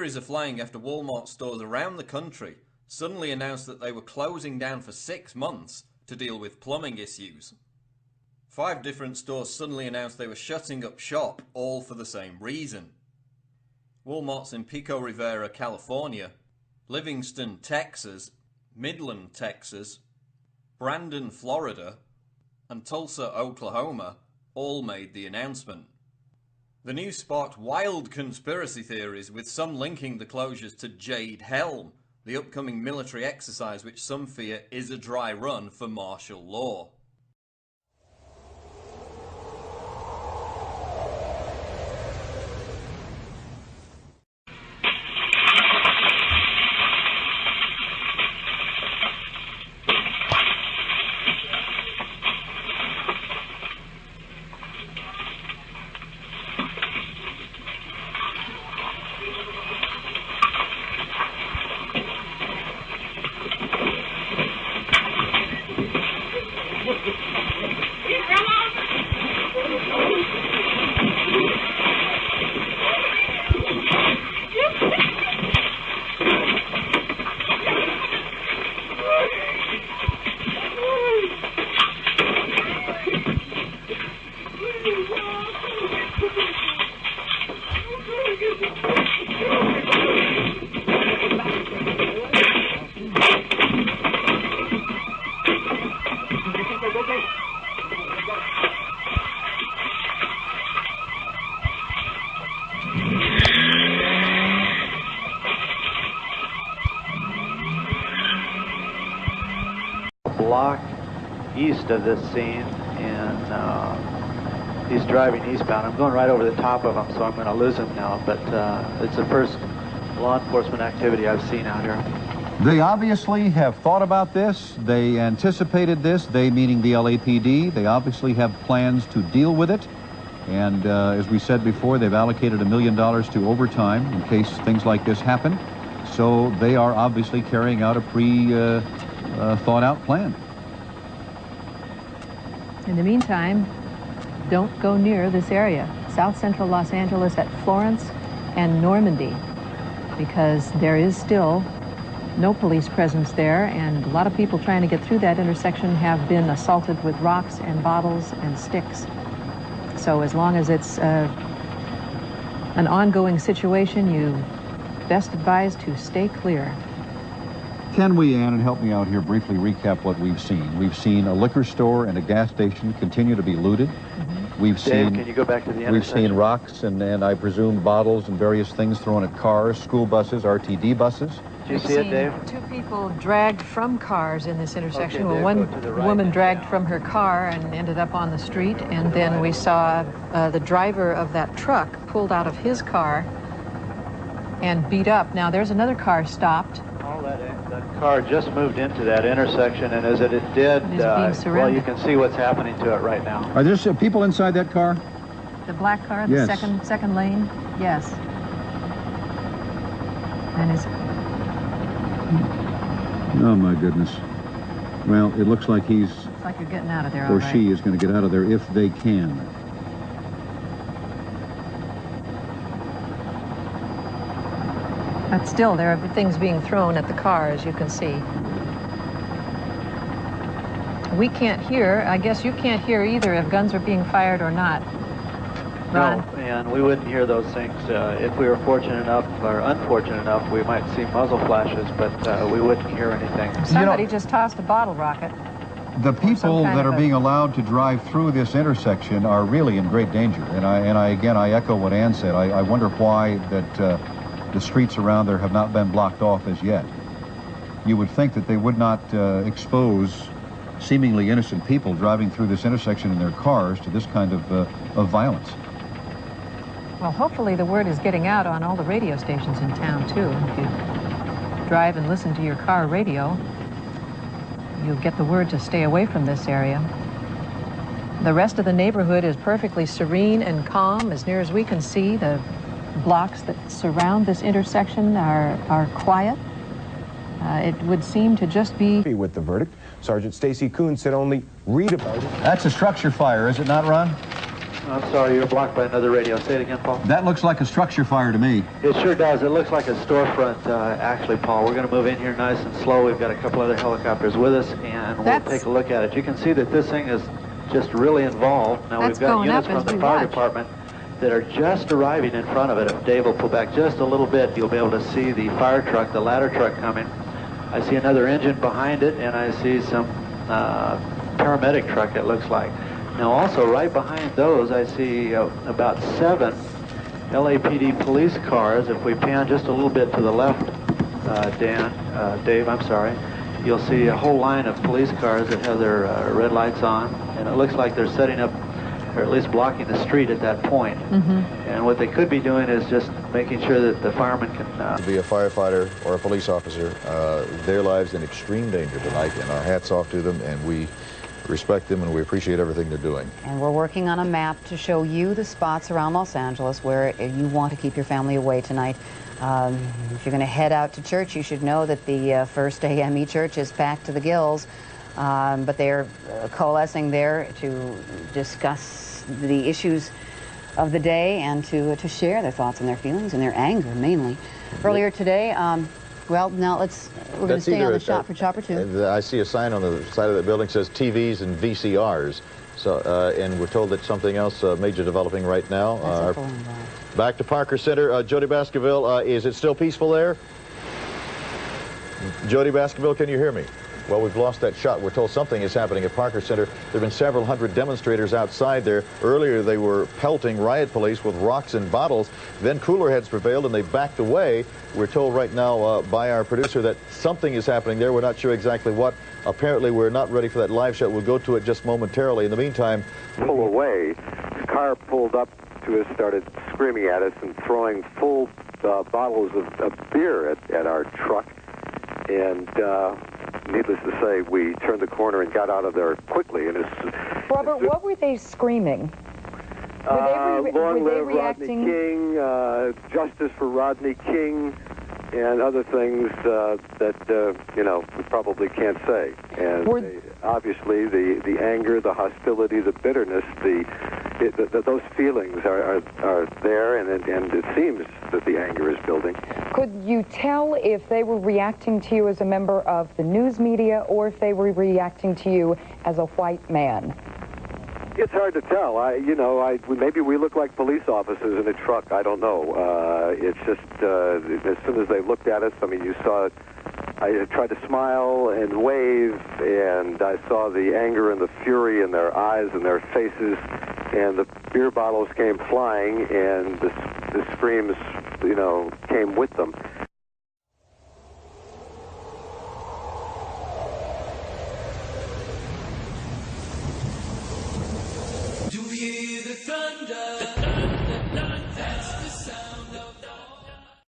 furies are flying after Walmart stores around the country suddenly announced that they were closing down for 6 months to deal with plumbing issues. 5 different stores suddenly announced they were shutting up shop, all for the same reason. Walmart's in Pico Rivera, California, Livingston, Texas, Midland, Texas, Brandon, Florida, and Tulsa, Oklahoma all made the announcement. The news sparked wild conspiracy theories, with some linking the closures to Jade Helm, the upcoming military exercise which some fear is a dry run for martial law. Block east of this scene, and he's driving eastbound. I'm going right over the top of him, so I'm going to lose him now, but it's the first law enforcement activity I've seen out here. They obviously have thought about this. They anticipated this, they meaning the LAPD. They obviously have plans to deal with it. And as we said before, they've allocated $1 million to overtime in case things like this happen. So they are obviously carrying out a thought-out plan. In the meantime, don't go near this area, south central Los Angeles at Florence and Normandy, because there is still no police presence there, and a lot of people trying to get through that intersection have been assaulted with rocks and bottles and sticks. So as long as it's an ongoing situation, you best advised to stay clear. Can we, Ann, and help me out here, briefly recap what we've seen? We've seen a liquor store and a gas station continue to be looted. Mm-hmm. We've Dave, seen, can you go back to the we've seen rocks and I presume bottles and various things thrown at cars, school buses, RTD buses. Did you see it, Dave? 2 people dragged from cars in this intersection. Okay, well, Dave, one right woman dragged now. from her car and ended up on the street, and then we saw the driver of that truck pulled out of his car and beat up. Now there's another car stopped. All that car just moved into that intersection, and as it did, It is being well, surrounded. you can see what's happening to it right now. Are there some people inside that car? The black car, the Yes. second lane, yes. And it's Oh, my goodness. Well, it looks like he's, it's like you're getting out of there, all or right. she is going to get out of there if they can. But still, there are things being thrown at the car, as you can see. We can't hear. I guess you can't hear either if guns are being fired or not. Ron? No, and we wouldn't hear those things. If we were fortunate enough or unfortunate enough, we might see muzzle flashes, but we wouldn't hear anything. Somebody just tossed a bottle rocket. The people kind that of are a- being allowed to drive through this intersection are really in great danger. And I echo what Ann said. I wonder why that the streets around there have not been blocked off as yet. You would think that they would not expose seemingly innocent people driving through this intersection in their cars to this kind of violence. Well, hopefully the word is getting out on all the radio stations in town, too. If you drive and listen to your car radio, you'll get the word to stay away from this area. The rest of the neighborhood is perfectly serene and calm. As near as we can see, the blocks that surround this intersection are quiet. It would seem to just be... With the verdict, Sergeant Stacy Kuhn said only read about it. That's a structure fire, is it not, Ron? I'm sorry, you're blocked by another radio. Say it again, Paul. That looks like a structure fire to me. It sure does. It looks like a storefront, actually, Paul. We're going to move in here nice and slow. We've got a couple other helicopters with us, and we'll take a look at it. You can see that this thing is just really involved. Now, we've got units from the fire department that are just arriving in front of it. If Dave will pull back just a little bit, you'll be able to see the fire truck, the ladder truck coming. I see another engine behind it, and I see some paramedic truck, it looks like. Now also right behind those I see about 7 LAPD police cars. If we pan just a little bit to the left, Dave, I'm sorry, you'll see a whole line of police cars that have their red lights on, and it looks like they're setting up, or at least blocking the street at that point. And what they could be doing is just making sure that the firemen can... be a firefighter or a police officer, their lives in extreme danger tonight, and our hats off to them, and we respect them and we appreciate everything they're doing. And we're working on a map to show you the spots around Los Angeles where you want to keep your family away tonight. If you're going to head out to church, you should know that the First AME Church is packed to the gills, but they're coalescing there to discuss the issues of the day and to share their thoughts and their feelings and their anger, mainly. Earlier today, well, now we're going to stay on the shot for Chopper 2. I see a sign on the side of that building that says TVs and VCRs. So, and we're told that something else major developing right now. Back to Parker Center. Jody Baskerville, is it still peaceful there? Jody Baskerville, can you hear me? Well, we've lost that shot. We're told something is happening at Parker Center. There have been several hundred demonstrators outside there. Earlier, they were pelting riot police with rocks and bottles. Then cooler heads prevailed, and they backed away. We're told right now by our producer that something is happening there. We're not sure exactly what. Apparently, we're not ready for that live shot. We'll go to it just momentarily. In the meantime... Pull away. The car pulled up to us, started screaming at us and throwing full bottles of beer at our truck. And... needless to say, we turned the corner and got out of there quickly. And Robert, what were they screaming? Long live Rodney King, justice for Rodney King, and other things that, you know, we probably can't say. And obviously the anger, the hostility, the bitterness, those feelings are there, and it seems that the anger is building. Could you tell if they were reacting to you as a member of the news media or if they were reacting to you as a white man? It's hard to tell. Maybe we look like police officers in a truck. I don't know. It's just as soon as they looked at us, I mean, you saw. I tried to smile and wave, and I saw the anger and the fury in their eyes and their faces, and the beer bottles came flying, and the screams, you know, came with them. Do you hear the thunder?